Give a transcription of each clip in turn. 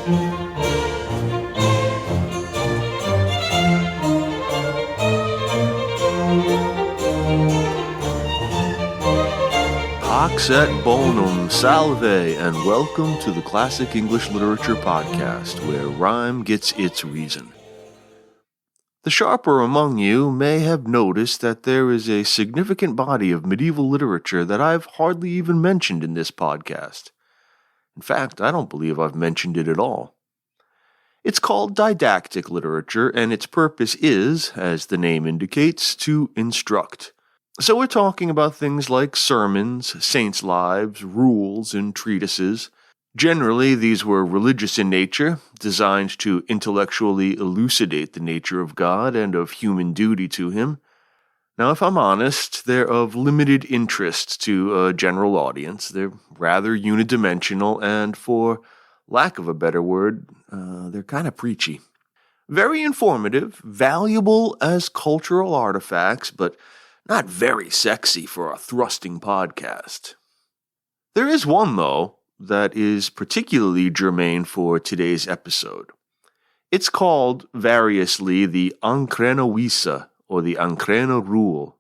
Pax et bonum, salve, and welcome to the Classic English Literature Podcast, where rhyme gets its reason. The sharper among you may have noticed that there is a significant body of medieval literature that I've hardly even mentioned in this podcast. In fact, I don't believe I've mentioned it at all. It's called didactic literature, and its purpose is, as the name indicates, to instruct. So we're talking about things like sermons, saints' lives, rules, and treatises. Generally, these were religious in nature, designed to intellectually elucidate the nature of God and of human duty to Him. Now, if I'm honest, they're of limited interest to a general audience. They're rather unidimensional, and for lack of a better word, they're kind of preachy. Very informative, valuable as cultural artifacts, but not very sexy for a thrusting podcast. There is one, though, that is particularly germane for today's episode. It's called, variously, the Ancrena Visa, or the Ancrena Rule,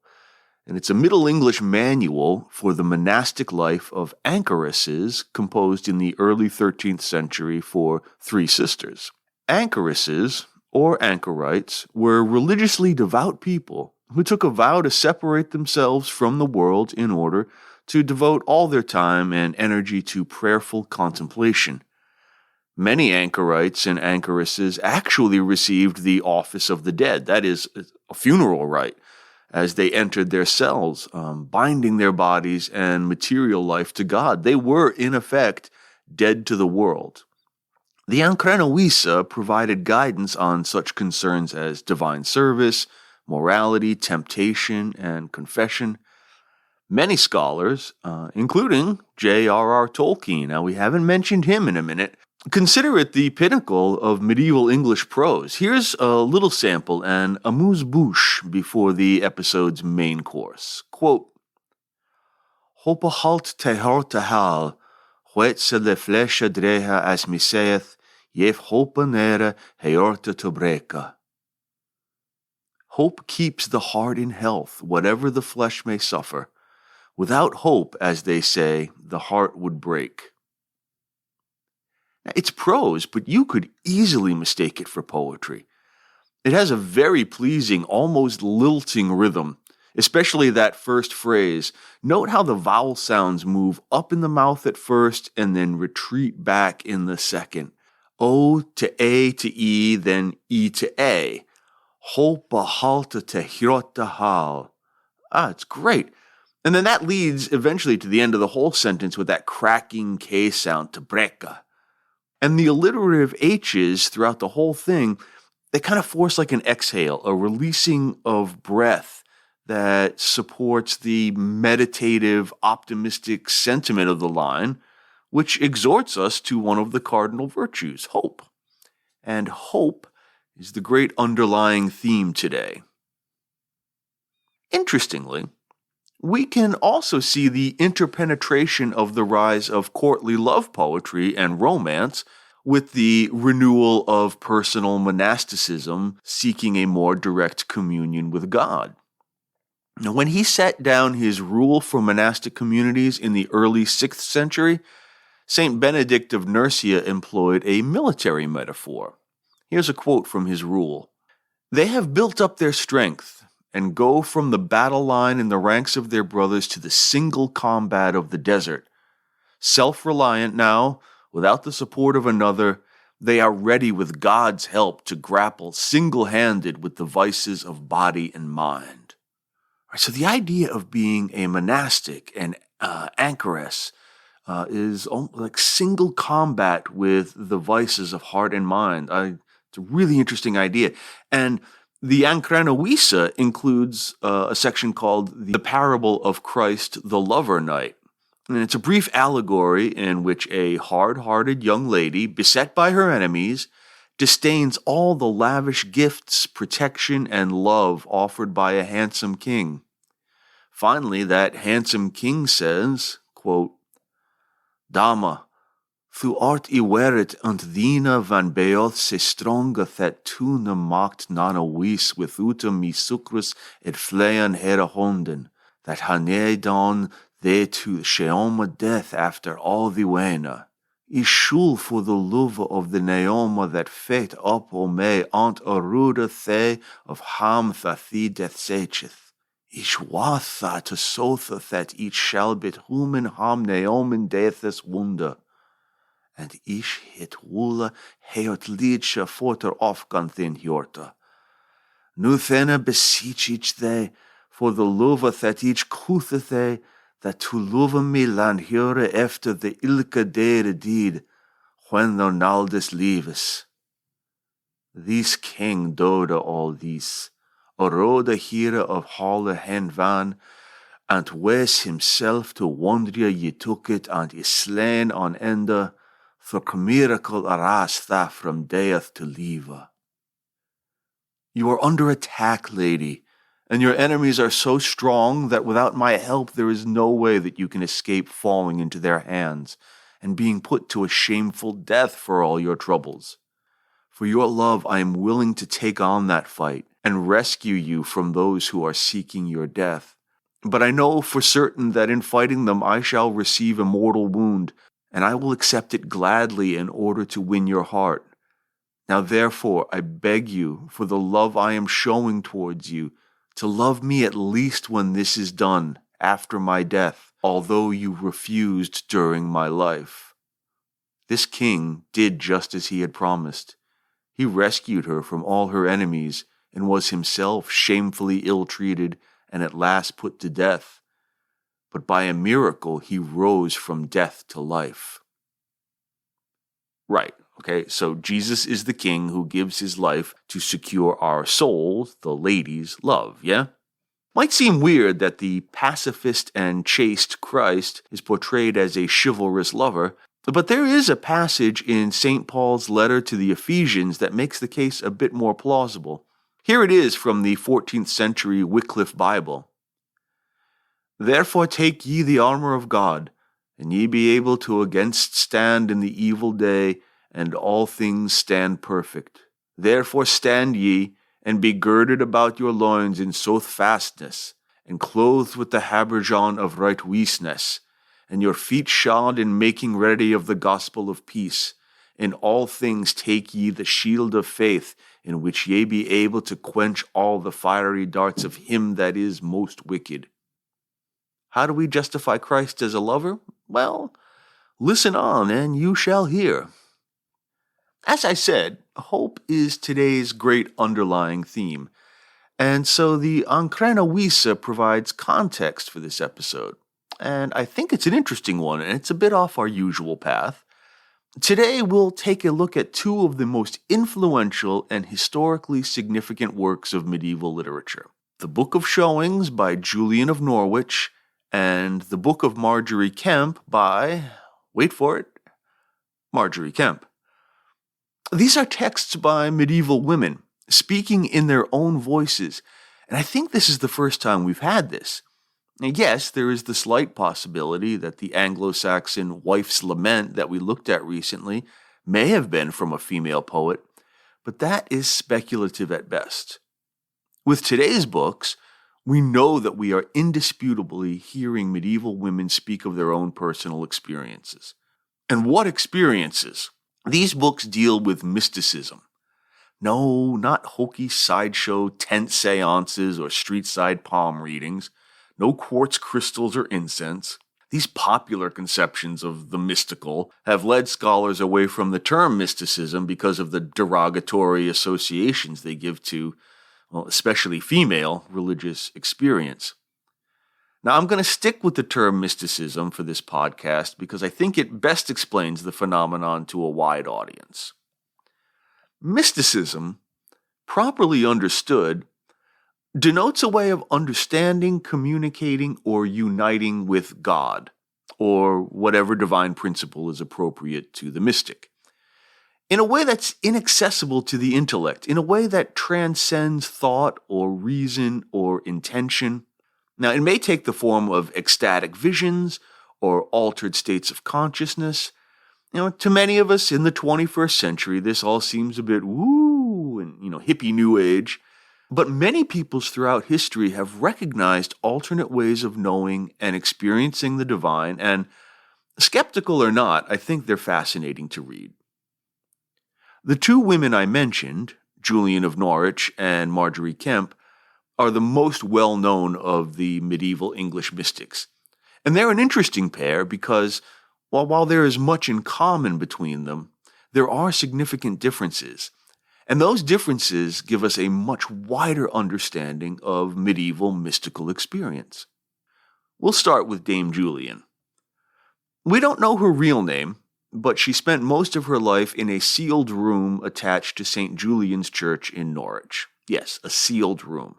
and it's a Middle English manual for the monastic life of anchoresses composed in the early 13th century for three sisters. Anchoresses, or anchorites, were religiously devout people who took a vow to separate themselves from the world in order to devote all their time and energy to prayerful contemplation. Many anchorites and anchoresses actually received the office of the dead, that is, a funeral rite, as they entered their cells, binding their bodies and material life to God. They were, in effect, dead to the world. The Ancrena Visa provided guidance on such concerns as divine service, morality, temptation, and confession. Many scholars, including J.R.R. Tolkien, now we haven't mentioned him in a minute, consider it the pinnacle of medieval English prose. Here's a little sample and amuse-bouche before the episode's main course. Quote, Hope halt te horta hal, huet se le flesha dreha as mi saith, yef hopa nera heorta to breca. Hope keeps the heart in health, whatever the flesh may suffer. Without hope, as they say, the heart would break. Now, it's prose, but you could easily mistake it for poetry. It has a very pleasing, almost lilting rhythm, especially that first phrase. Note how the vowel sounds move up in the mouth at first and then retreat back in the second. O to A to E, then E to A. Hopa halta te hirota hal. It's great. And then that leads eventually to the end of the whole sentence with that cracking K sound, to breca. And the alliterative H's throughout the whole thing, they kind of force like an exhale, a releasing of breath that supports the meditative, optimistic sentiment of the line, which exhorts us to one of the cardinal virtues, hope. And hope is the great underlying theme today. Interestingly, we can also see the interpenetration of the rise of courtly love poetry and romance with the renewal of personal monasticism seeking a more direct communion with God. Now, when he set down his rule for monastic communities in the early 6th century, St. Benedict of Nursia employed a military metaphor. Here's a quote from his rule. They have built up their strength and go from the battle line in the ranks of their brothers to the single combat of the desert. Self-reliant now, without the support of another, they are ready with God's help to grapple single-handed with the vices of body and mind. Right, so the idea of being a monastic and anchoress is like single combat with the vices of heart and mind. It's a really interesting idea. And the Ancrena Visa includes a section called The Parable of Christ the Lover Knight. And it's a brief allegory in which a hard-hearted young lady, beset by her enemies, disdains all the lavish gifts, protection, and love offered by a handsome king. Finally, that handsome king says, quote, Dama, Thu art I weret unt dina van beoth se stronga that tuna macht nana wis withuta mi sucrus et flean hera honden, that hane don they to sheoma death after all the wena. I shul for the love of the Naoma that fet up o me ant aruda the of ham that thee death secheth. Ich watha to sotha that each shall bit human ham Naomin deathes wunda. And ish hit wula heot lidsha forter ofgan thin hjorta. Nu thena beseech each they, for the love that each kutha they, that to love me land hyre efter the ilka dere deed, when thou naldest leaves. These king doda all these, oroda hira of halle hen van, and wes himself to wondria ye took it, and is slain on enda, for miracle aras tha from death to leva. You are under attack, lady, and your enemies are so strong that without my help there is no way that you can escape falling into their hands and being put to a shameful death for all your troubles. For your love I am willing to take on that fight and rescue you from those who are seeking your death. But I know for certain that in fighting them I shall receive a mortal wound, and I will accept it gladly in order to win your heart. Now therefore I beg you, for the love I am showing towards you, to love me at least when this is done, after my death, although you refused during my life. This king did just as he had promised. He rescued her from all her enemies, and was himself shamefully ill-treated and at last put to death. But by a miracle he rose from death to life. Right, okay, so Jesus is the king who gives his life to secure our souls, the lady's love, yeah? Might seem weird that the pacifist and chaste Christ is portrayed as a chivalrous lover, but there is a passage in St. Paul's letter to the Ephesians that makes the case a bit more plausible. Here it is from the 14th century Wycliffe Bible. Therefore take ye the armor of God, and ye be able to against stand in the evil day, and all things stand perfect. Therefore stand ye, and be girded about your loins in sooth fastness, and clothed with the habergeon of righteousness, and your feet shod in making ready of the gospel of peace. In all things take ye the shield of faith, in which ye be able to quench all the fiery darts of him that is most wicked. How do we justify Christ as a lover? Well, listen on, and you shall hear. As I said, hope is today's great underlying theme, and so the Ancrena Wisa provides context for this episode, and I think it's an interesting one, and it's a bit off our usual path. Today we'll take a look at two of the most influential and historically significant works of medieval literature, the Book of Showings by Julian of Norwich, and the Book of Margery Kempe by, wait for it, Margery Kempe. These are texts by medieval women, speaking in their own voices, and I think this is the first time we've had this. Now, yes, there is the slight possibility that the Anglo-Saxon Wife's Lament that we looked at recently may have been from a female poet, but that is speculative at best. With today's books, we know that we are indisputably hearing medieval women speak of their own personal experiences. And what experiences? These books deal with mysticism. No, not hokey sideshow tent seances or street-side palm readings. No quartz crystals or incense. These popular conceptions of the mystical have led scholars away from the term mysticism because of the derogatory associations they give to, well, especially female, religious experience. Now, I'm going to stick with the term mysticism for this podcast because I think it best explains the phenomenon to a wide audience. Mysticism, properly understood, denotes a way of understanding, communicating, or uniting with God, or whatever divine principle is appropriate to the mystic, in a way that's inaccessible to the intellect, in a way that transcends thought or reason or intention. Now, it may take the form of ecstatic visions or altered states of consciousness, To many of us in the 21st century, this all seems a bit woo and, hippie new age. But many peoples throughout history have recognized alternate ways of knowing and experiencing the divine, and skeptical or not, I think they're fascinating to read. The two women I mentioned, Julian of Norwich and Margery Kempe, are the most well-known of the medieval English mystics. And they're an interesting pair because, while there is much in common between them, there are significant differences. And those differences give us a much wider understanding of medieval mystical experience. We'll start with Dame Julian. We don't know her real name, but she spent most of her life in a sealed room attached to St. Julian's Church in Norwich. Yes, a sealed room.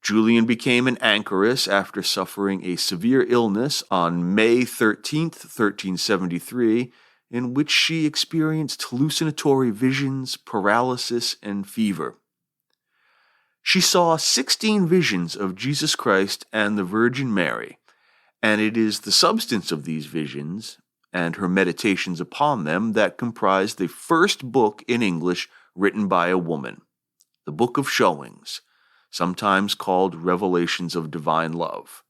Julian became an anchoress after suffering a severe illness on May 13th, 1373, in which she experienced hallucinatory visions, paralysis, and fever. She saw 16 visions of Jesus Christ and the Virgin Mary, and it is the substance of these visions and her meditations upon them that comprise the first book in English written by a woman, the Book of Showings, sometimes called Revelations of Divine Love,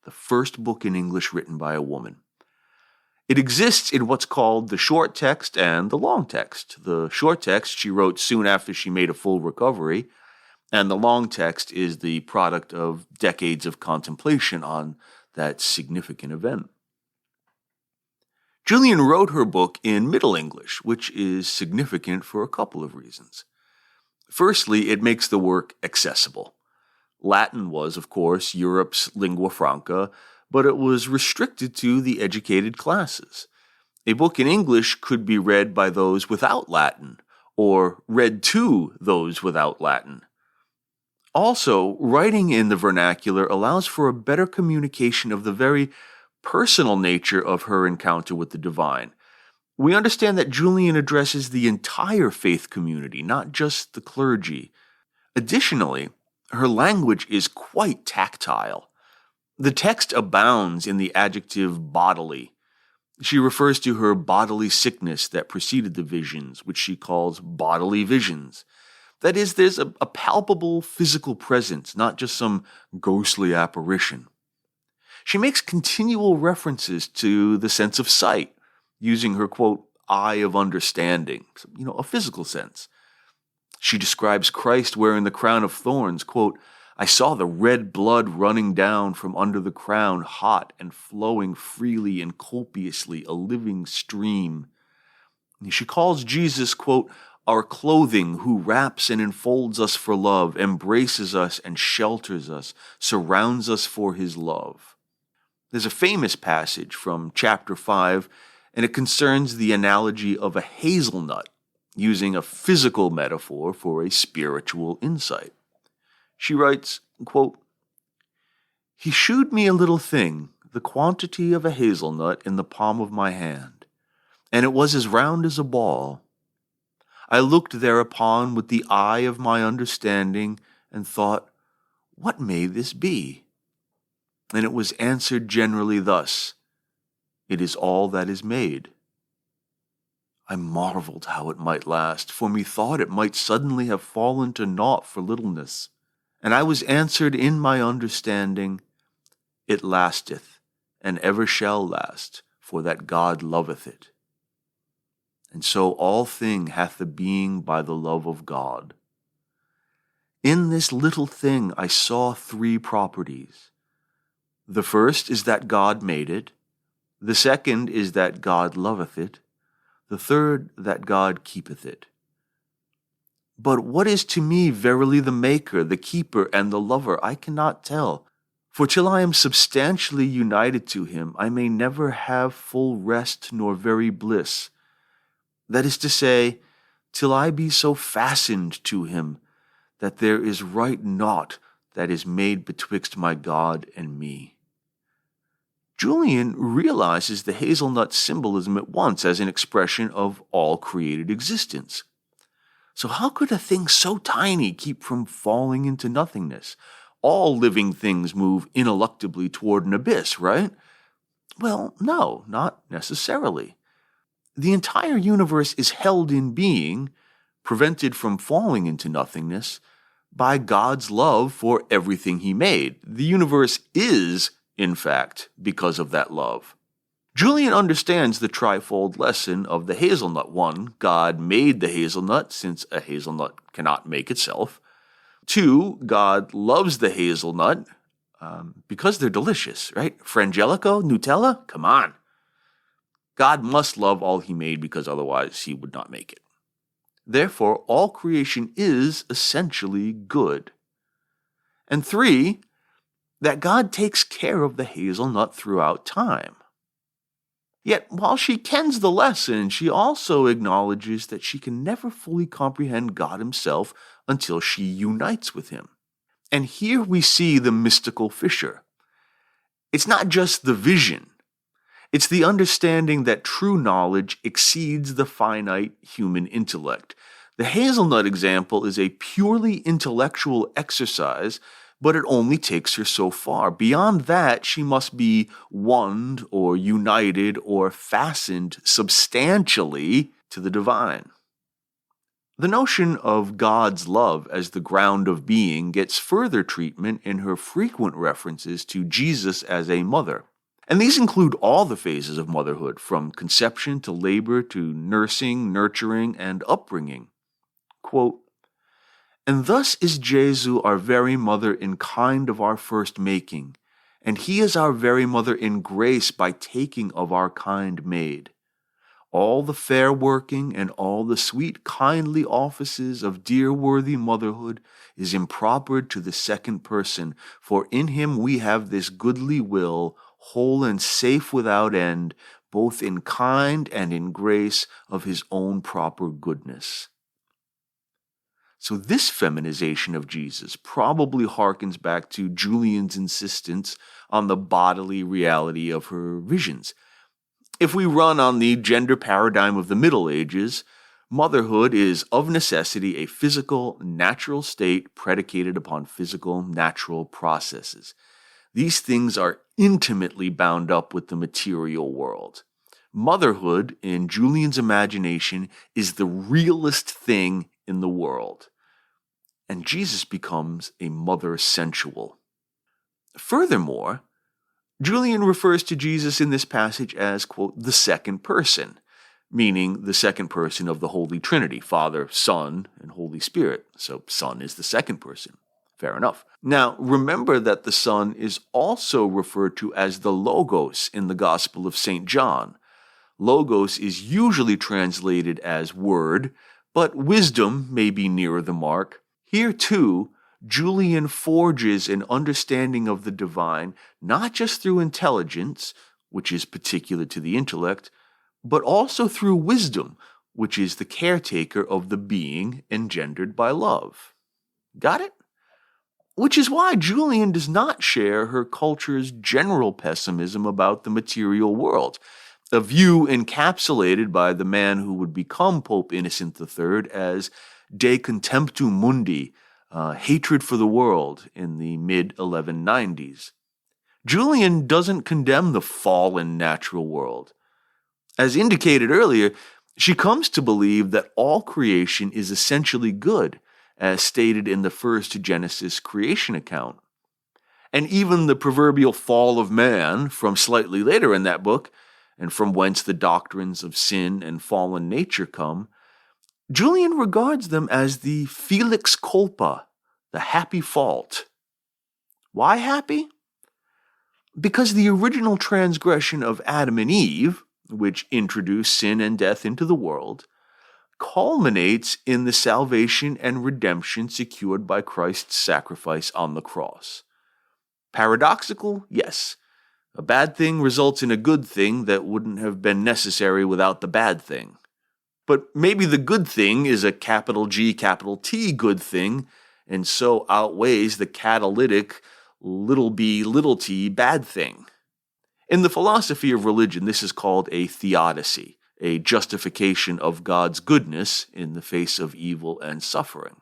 the first book in English written by a woman. It exists in what's called the short text and the long text. The short text she wrote soon after she made a full recovery, and the long text is the product of decades of contemplation on that significant event. Julian wrote her book in Middle English, which is significant for a couple of reasons. Firstly, it makes the work accessible. Latin was, of course, Europe's lingua franca, but it was restricted to the educated classes. A book in English could be read by those without Latin, or read to those without Latin. Also, writing in the vernacular allows for a better communication of the very personal nature of her encounter with the divine. We understand that Julian addresses the entire faith community, not just the clergy. Additionally, her language is quite tactile. The text abounds in the adjective bodily. She refers to her bodily sickness that preceded the visions, which she calls bodily visions. That is, there's a palpable physical presence, not just some ghostly apparition. She makes continual references to the sense of sight, using her, quote, eye of understanding, a physical sense. She describes Christ wearing the crown of thorns, quote, I saw the red blood running down from under the crown, hot and flowing freely and copiously, a living stream. She calls Jesus, quote, our clothing, who wraps and enfolds us for love, embraces us and shelters us, surrounds us for his love. There's a famous passage from chapter 5, and it concerns the analogy of a hazelnut, using a physical metaphor for a spiritual insight. She writes, quote, he shewed me a little thing, the quantity of a hazelnut in the palm of my hand, and it was as round as a ball. I looked thereupon with the eye of my understanding, and thought, what may this be? And it was answered generally thus, it is all that is made. I marveled how it might last, for methought it might suddenly have fallen to naught for littleness. And I was answered in my understanding, it lasteth, and ever shall last, for that God loveth it. And so all thing hath the being by the love of God. In this little thing I saw three properties. The first is that God made it. The second is that God loveth it. The third, that God keepeth it. But what is to me verily the maker, the keeper, and the lover, I cannot tell. For till I am substantially united to him, I may never have full rest nor very bliss. That is to say, till I be so fastened to him, that there is right naught that is made betwixt my God and me. Julian realizes the hazelnut symbolism at once as an expression of all created existence. So how could a thing so tiny keep from falling into nothingness? All living things move ineluctably toward an abyss, right? Well, no, not necessarily. the entire universe is held in being, prevented from falling into nothingness, by God's love for everything he made. The universe is, in fact, because of that love. Julian understands the trifold lesson of the hazelnut. 1, God made the hazelnut, since a hazelnut cannot make itself. 2, God loves the hazelnut because they're delicious, right? Frangelico, Nutella, come on. God must love all he made because otherwise he would not make it. Therefore, all creation is essentially good. And 3, that God takes care of the hazelnut throughout time. Yet, while she kens the lesson, she also acknowledges that she can never fully comprehend God himself until she unites with him. And here we see the mystical fissure. It's not just the vision. It's the understanding that true knowledge exceeds the finite human intellect. The hazelnut example is a purely intellectual exercise, but it only takes her so far. Beyond that, she must be one or united or fastened substantially to the divine. The notion of God's love as the ground of being gets further treatment in her frequent references to Jesus as a mother. And these include all the phases of motherhood, from conception to labor to nursing, nurturing, and upbringing. Quote, "And thus is Jesu our very mother in kind of our first making, and he is our very mother in grace by taking of our kind made. All the fair working and all the sweet kindly offices of dear worthy motherhood is impropered to the second person, for in him we have this goodly will, whole and safe without end, both in kind and in grace of his own proper goodness." So this feminization of Jesus probably harkens back to Julian's insistence on the bodily reality of her visions. If we run on the gender paradigm of the Middle Ages, motherhood is of necessity a physical, natural state predicated upon physical, natural processes. These things are intimately bound up with the material world. Motherhood, in Julian's imagination, is the realest thing in the world. And Jesus becomes a mother sensual. Furthermore, Julian refers to Jesus in this passage as, quote, the second person, meaning the second person of the Holy Trinity, Father, Son, and Holy Spirit. So Son is the second person. Fair enough. Now, remember that the Son is also referred to as the Logos in the Gospel of St. John. Logos is usually translated as word, but wisdom may be nearer the mark. Here, too, Julian forges an understanding of the divine, not just through intelligence, which is particular to the intellect, but also through wisdom, which is the caretaker of the being engendered by love. Got it? Which is why Julian does not share her culture's general pessimism about the material world, a view encapsulated by the man who would become Pope Innocent III as de contemptu mundi, hatred for the world, in the mid-1190s. Julian doesn't condemn the fallen natural world. As indicated earlier, she comes to believe that all creation is essentially good, as stated in the first Genesis creation account. And even the proverbial fall of man, from slightly later in that book, and from whence the doctrines of sin and fallen nature come, Julian regards them as the felix culpa, the happy fault. Why happy? Because the original transgression of Adam and Eve, which introduced sin and death into the world, culminates in the salvation and redemption secured by Christ's sacrifice on the cross. Paradoxical? Yes. A bad thing results in a good thing that wouldn't have been necessary without the bad thing. But maybe the good thing is a capital G, capital T good thing, and so outweighs the catalytic little b, little t bad thing. In the philosophy of religion, this is called a theodicy, a justification of God's goodness in the face of evil and suffering.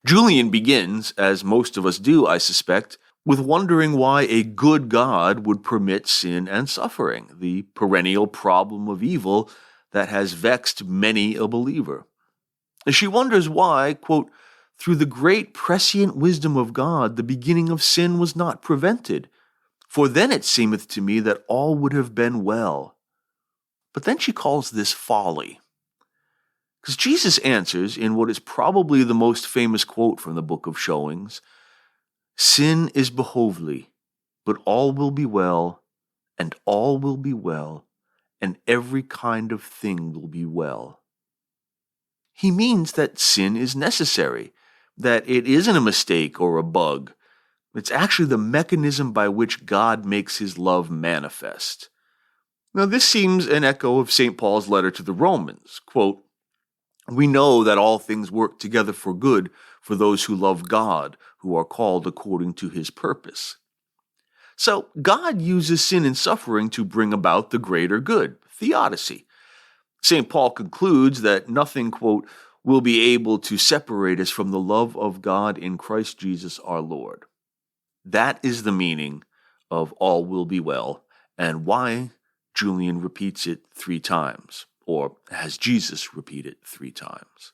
Julian begins, as most of us do, I suspect, with wondering why a good God would permit sin and suffering, the perennial problem of evil that has vexed many a believer. She wonders why, quote, through the great prescient wisdom of God, the beginning of sin was not prevented. For then it seemeth to me that all would have been well. But then she calls this folly. Because Jesus answers in what is probably the most famous quote from the Book of Showings, sin is behovely, but all will be well, and all will be well, and every kind of thing will be well. He means that sin is necessary, that it isn't a mistake or a bug. It's actually the mechanism by which God makes his love manifest. Now, this seems an echo of St. Paul's letter to the Romans. Quote, we know that all things work together for good for those who love God, who are called according to his purpose. So, God uses sin and suffering to bring about the greater good, theodicy. St. Paul concludes that nothing, quote, will be able to separate us from the love of God in Christ Jesus our Lord. That is the meaning of all will be well, and why Julian repeats it 3 times, or has Jesus repeat it 3 times.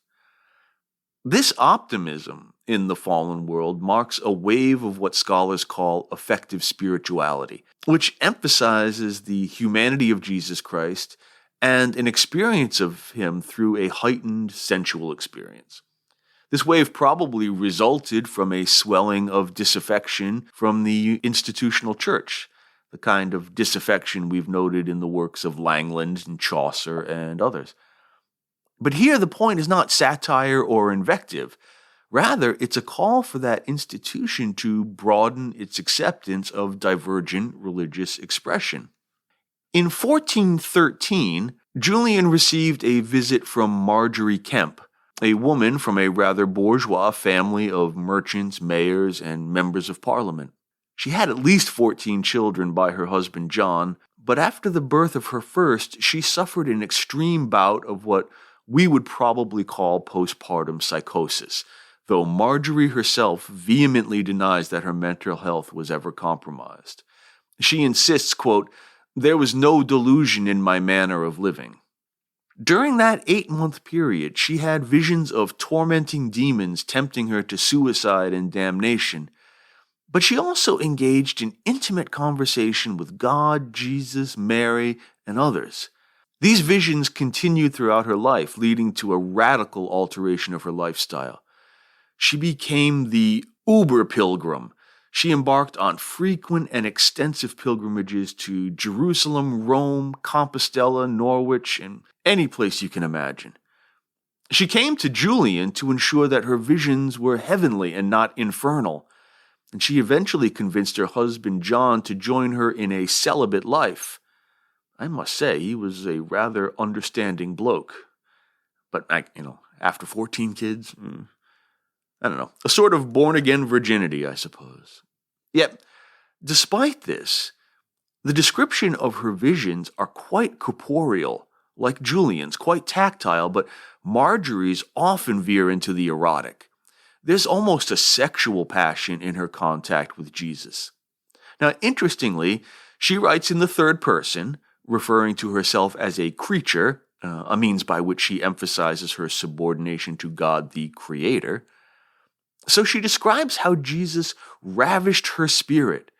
This optimism in the fallen world marks a wave of what scholars call affective spirituality, which emphasizes the humanity of Jesus Christ and an experience of him through a heightened sensual experience. This wave probably resulted from a swelling of disaffection from the institutional church, the kind of disaffection we've noted in the works of Langland and Chaucer and others. But here the point is not satire or invective. Rather, it's a call for that institution to broaden its acceptance of divergent religious expression. In 1413, Julian received a visit from Margery Kempe, a woman from a rather bourgeois family of merchants, mayors, and members of parliament. She had at least 14 children by her husband John, but after the birth of her first, she suffered an extreme bout of what we would probably call postpartum psychosis, though Margery herself vehemently denies that her mental health was ever compromised. She insists, quote, there was no delusion in my manner of living. During that 8-month period, she had visions of tormenting demons tempting her to suicide and damnation, but she also engaged in intimate conversation with God, Jesus, Mary, and others. These visions continued throughout her life, leading to a radical alteration of her lifestyle. She became the uber pilgrim. She embarked on frequent and extensive pilgrimages to Jerusalem, Rome, Compostela, Norwich, and any place you can imagine. She came to Julian to ensure that her visions were heavenly and not infernal, and she eventually convinced her husband John to join her in a celibate life. I must say, he was a rather understanding bloke. But, after 14 kids, I don't know, a sort of born-again virginity, I suppose. Yet, despite this, the description of her visions are quite corporeal, like Julian's, quite tactile, but Margery's often veer into the erotic. There's almost a sexual passion in her contact with Jesus. Now, interestingly, she writes in the third person, referring to herself as a creature, a means by which she emphasizes her subordination to God the Creator. So she describes how Jesus ravished her spirit,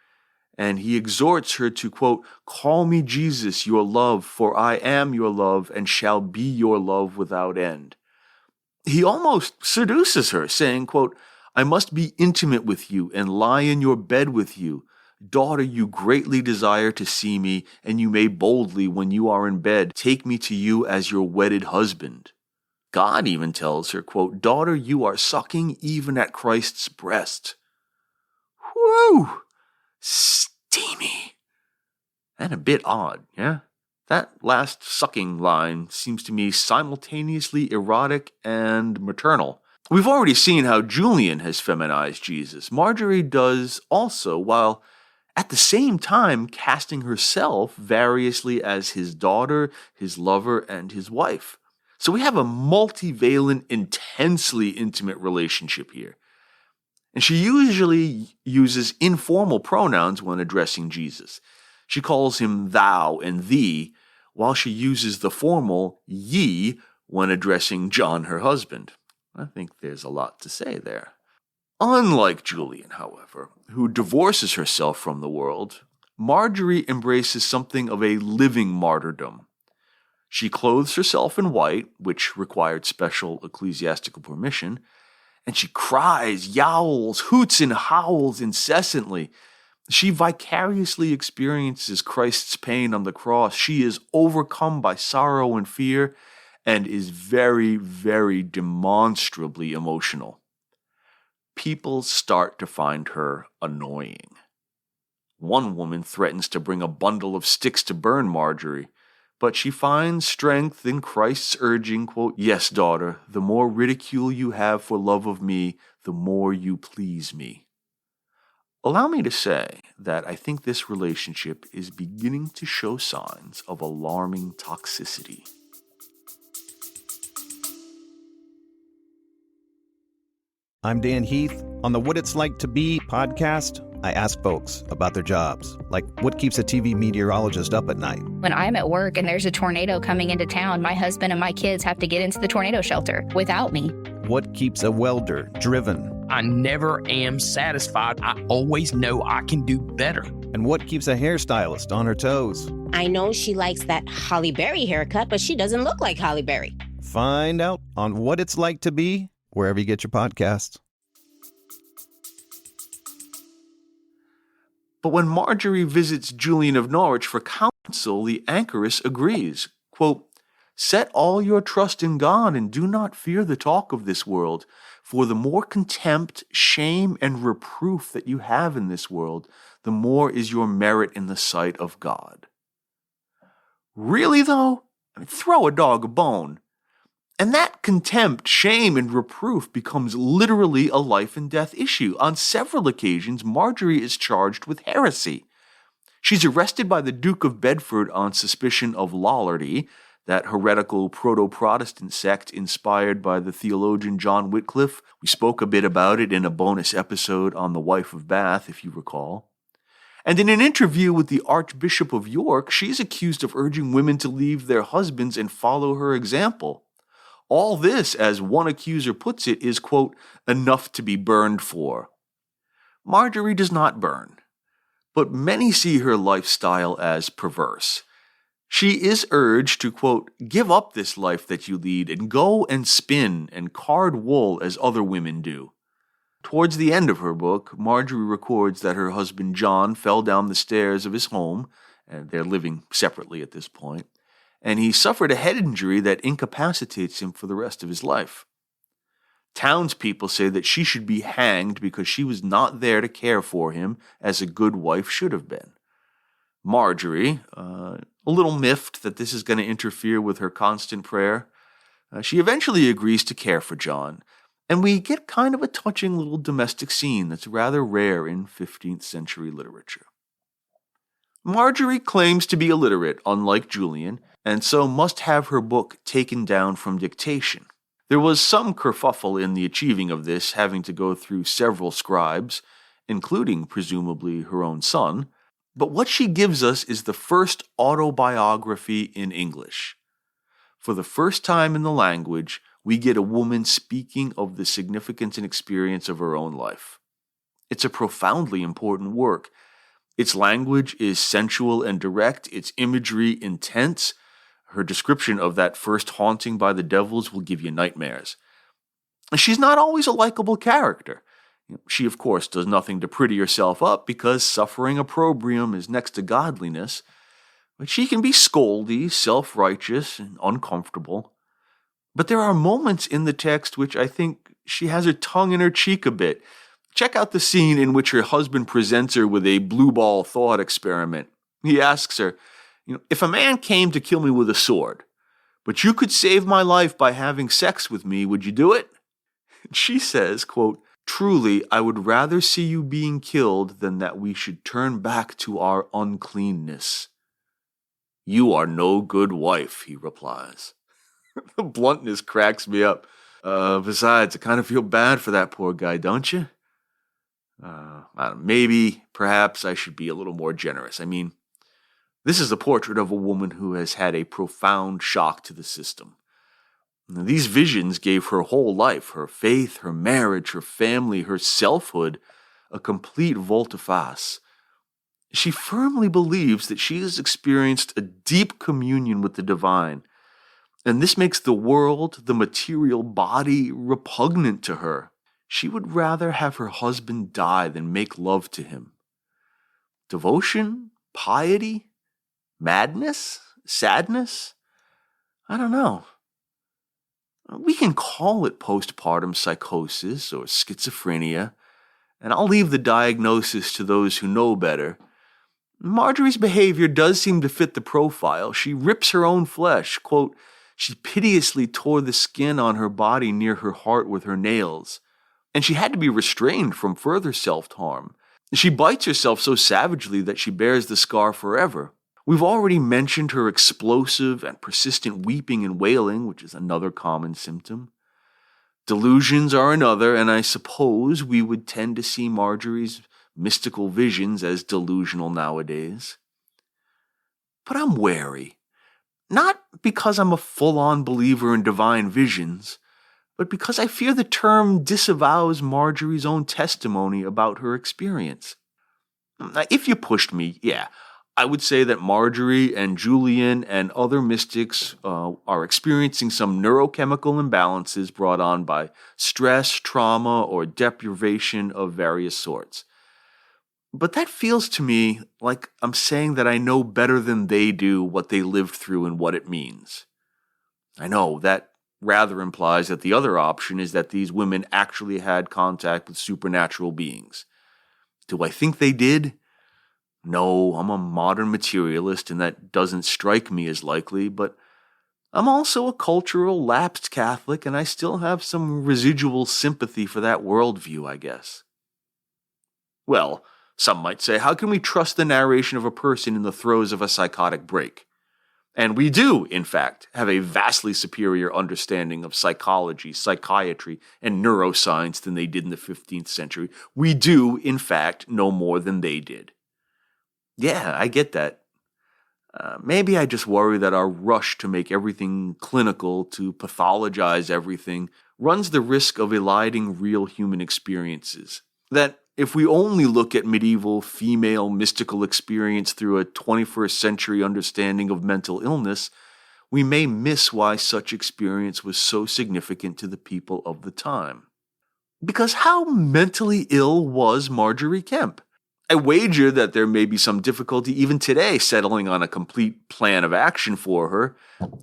and he exhorts her to, quote, call me Jesus, your love, for I am your love and shall be your love without end. He almost seduces her, saying, quote, I must be intimate with you and lie in your bed with you. Daughter, you greatly desire to see me, and you may boldly, when you are in bed, take me to you as your wedded husband. God even tells her, quote, daughter, you are sucking even at Christ's breast. Whew! Steamy. And a bit odd, yeah? That last sucking line seems to me simultaneously erotic and maternal. We've already seen how Julian has feminized Jesus. Margery does also, while at the same time casting herself variously as his daughter, his lover, and his wife. So we have a multivalent, intensely intimate relationship here. And she usually uses informal pronouns when addressing Jesus. She calls him thou and thee, while she uses the formal ye when addressing John, her husband. I think there's a lot to say there. Unlike Julian, however, who divorces herself from the world, Margery embraces something of a living martyrdom. She clothes herself in white, which required special ecclesiastical permission, and she cries, yowls, hoots, and howls incessantly. She vicariously experiences Christ's pain on the cross. She is overcome by sorrow and fear and is very, very demonstrably emotional. People start to find her annoying. One woman threatens to bring a bundle of sticks to burn Margery, but she finds strength in Christ's urging, quote, "Yes, daughter, the more ridicule you have for love of me, the more you please me." Allow me to say that I think this relationship is beginning to show signs of alarming toxicity. I'm Dan Heath. On the What It's Like to Be podcast, I ask folks about their jobs, like what keeps a TV meteorologist up at night. When I'm at work and there's a tornado coming into town, my husband and my kids have to get into the tornado shelter without me. What keeps a welder driven? I never am satisfied. I always know I can do better. And what keeps a hairstylist on her toes? I know she likes that Halle Berry haircut, but she doesn't look like Halle Berry. Find out on What It's Like to Be, wherever you get your podcasts. But when Margery visits Julian of Norwich for counsel, the anchoress agrees. Quote, "Set all your trust in God and do not fear the talk of this world, for the more contempt, shame, and reproof that you have in this world, the more is your merit in the sight of God." Really, though? I mean, throw a dog a bone. And that contempt, shame, and reproof becomes literally a life and death issue. On several occasions, Margery is charged with heresy. She's arrested by the Duke of Bedford on suspicion of Lollardy, that heretical proto-Protestant sect inspired by the theologian John Wycliffe. We spoke a bit about it in a bonus episode on the Wife of Bath, if you recall. And in an interview with the Archbishop of York, she's accused of urging women to leave their husbands and follow her example. All this, as one accuser puts it, is, quote, enough to be burned for. Margery does not burn, but many see her lifestyle as perverse. She is urged to, quote, give up this life that you lead and go and spin and card wool as other women do. Towards the end of her book, Margery records that her husband John fell down the stairs of his home, and they're living separately at this point, and he suffered a head injury that incapacitates him for the rest of his life. Townspeople say that she should be hanged because she was not there to care for him as a good wife should have been. Margery, a little miffed that this is going to interfere with her constant prayer, she eventually agrees to care for John, and we get kind of a touching little domestic scene that's rather rare in 15th century literature. Margery claims to be illiterate, unlike Julian, and so must have her book taken down from dictation. There was some kerfuffle in the achieving of this, having to go through several scribes, including, presumably, her own son, but what she gives us is the first autobiography in English. For the first time in the language, we get a woman speaking of the significance and experience of her own life. It's a profoundly important work. Its language is sensual and direct, its imagery intense. Her description of that first haunting by the devils will give you nightmares. She's not always a likable character. She, of course, does nothing to pretty herself up because suffering opprobrium is next to godliness. But she can be scoldy, self-righteous, and uncomfortable. But there are moments in the text which I think she has her tongue in her cheek a bit. Check out the scene in which her husband presents her with a blue ball thought experiment. He asks her, if a man came to kill me with a sword, but you could save my life by having sex with me, would you do it? She says, quote, truly, I would rather see you being killed than that we should turn back to our uncleanness. You are no good wife, he replies. The bluntness cracks me up. Besides, I kind of feel bad for that poor guy, don't you? Perhaps I should be a little more generous. I mean, This is a portrait of a woman who has had a profound shock to the system. These visions gave her whole life, her faith, her marriage, her family, her selfhood, a complete volte-face. She firmly believes that she has experienced a deep communion with the divine, and this makes the world, the material body, repugnant to her. She would rather have her husband die than make love to him. Devotion? Piety? Madness? Sadness? I don't know. We can call it postpartum psychosis or schizophrenia, and I'll leave the diagnosis to those who know better. Margery's behavior does seem to fit the profile. She rips her own flesh. Quote, she piteously tore the skin on her body near her heart with her nails, and she had to be restrained from further self-harm. She bites herself so savagely that she bears the scar forever. We've already mentioned her explosive and persistent weeping and wailing, which is another common symptom. Delusions are another, and I suppose we would tend to see Margery's mystical visions as delusional nowadays. But I'm wary, not because I'm a full-on believer in divine visions, but because I fear the term disavows Margery's own testimony about her experience. Now, if you pushed me, I would say that Margery and Julian and other mystics are experiencing some neurochemical imbalances brought on by stress, trauma, or deprivation of various sorts. But that feels to me like I'm saying that I know better than they do what they lived through and what it means. I know that rather implies that the other option is that these women actually had contact with supernatural beings. Do I think they did? No, I'm a modern materialist, and that doesn't strike me as likely, but I'm also a cultural, lapsed Catholic, and I still have some residual sympathy for that worldview, I guess. Well, some might say, how can we trust the narration of a person in the throes of a psychotic break? And we do, in fact, have a vastly superior understanding of psychology, psychiatry, and neuroscience than they did in the 15th century. We do, in fact, know more than they did. Yeah, I get that. Maybe I just worry that our rush to make everything clinical, to pathologize everything, runs the risk of eliding real human experiences. That if we only look at medieval female mystical experience through a 21st century understanding of mental illness, we may miss why such experience was so significant to the people of the time. Because how mentally ill was Margery Kempe? I wager that there may be some difficulty even today settling on a complete plan of action for her.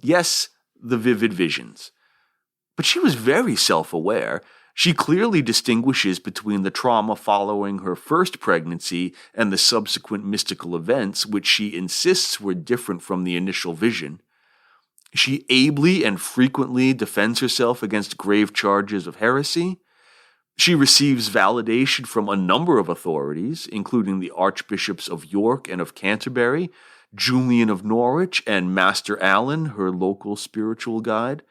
Yes, the vivid visions. But she was very self-aware. She clearly distinguishes between the trauma following her first pregnancy and the subsequent mystical events, which she insists were different from the initial vision. She ably and frequently defends herself against grave charges of heresy. She receives validation from a number of authorities, including the Archbishops of York and of Canterbury, Julian of Norwich, and Master Allen, her local spiritual guide.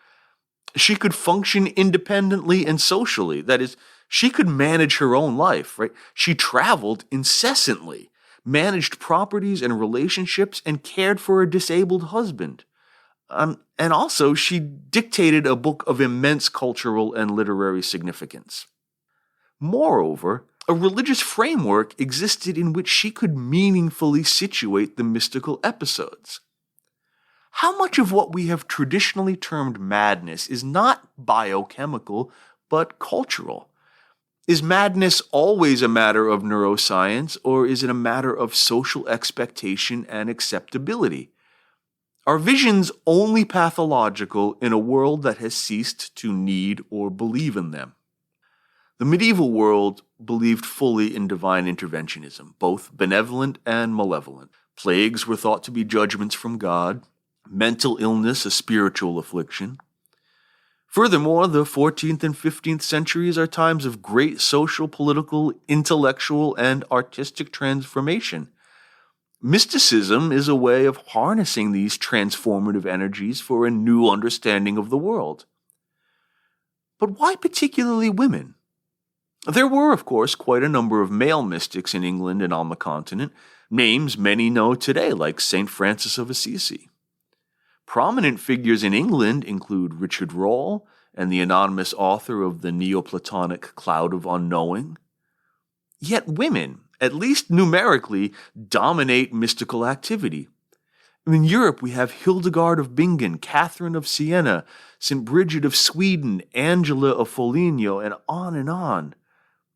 She could function independently and socially. That is, she could manage her own life, right? She traveled incessantly, managed properties and relationships, and cared for a disabled husband. And also, she dictated a book of immense cultural and literary significance. Moreover, a religious framework existed in which she could meaningfully situate the mystical episodes. How much of what we have traditionally termed madness is not biochemical, but cultural? Is madness always a matter of neuroscience, or is it a matter of social expectation and acceptability? Are visions only pathological in a world that has ceased to need or believe in them? The medieval world believed fully in divine interventionism, both benevolent and malevolent. Plagues were thought to be judgments from God, mental illness a spiritual affliction. Furthermore, the 14th and 15th centuries are times of great social, political, intellectual, and artistic transformation. Mysticism is a way of harnessing these transformative energies for a new understanding of the world. But why particularly women? There were, of course, quite a number of male mystics in England and on the continent, names many know today, like St. Francis of Assisi. Prominent figures in England include Richard Rolle and the anonymous author of the Neoplatonic Cloud of Unknowing. Yet women, at least numerically, dominate mystical activity. In Europe, we have Hildegard of Bingen, Catherine of Siena, St. Bridget of Sweden, Angela of Foligno, and on and on.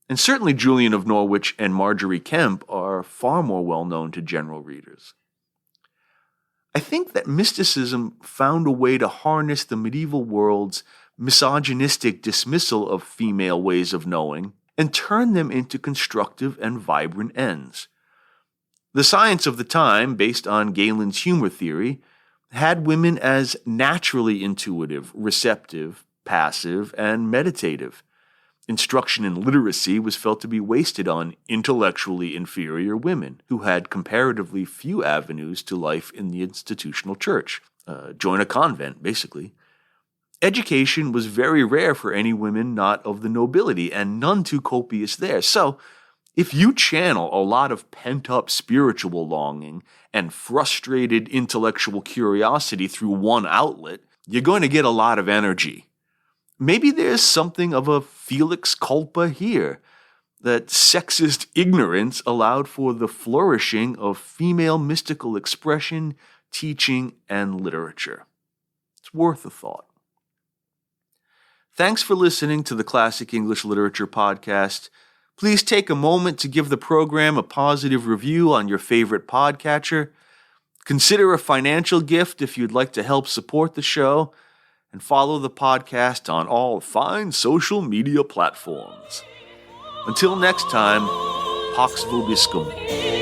And certainly Julian of Norwich and Margery Kempe are far more well-known to general readers. I think that mysticism found a way to harness the medieval world's misogynistic dismissal of female ways of knowing and turn them into constructive and vibrant ends. The science of the time, based on Galen's humor theory, had women as naturally intuitive, receptive, passive, and meditative. Instruction in literacy was felt to be wasted on intellectually inferior women who had comparatively few avenues to life in the institutional church. Join a convent, basically. Education was very rare for any women not of the nobility, and none too copious there. So, if you channel a lot of pent-up spiritual longing and frustrated intellectual curiosity through one outlet, you're going to get a lot of energy. Maybe there's something of a felix culpa here, that sexist ignorance allowed for the flourishing of female mystical expression, teaching, and literature. It's worth a thought. Thanks for listening to the Classic English Literature Podcast. Please take a moment to give the program a positive review on your favorite podcatcher. Consider a financial gift if you'd like to help support the show, and follow the podcast on all fine social media platforms. Until next time, Pax Vobiscum.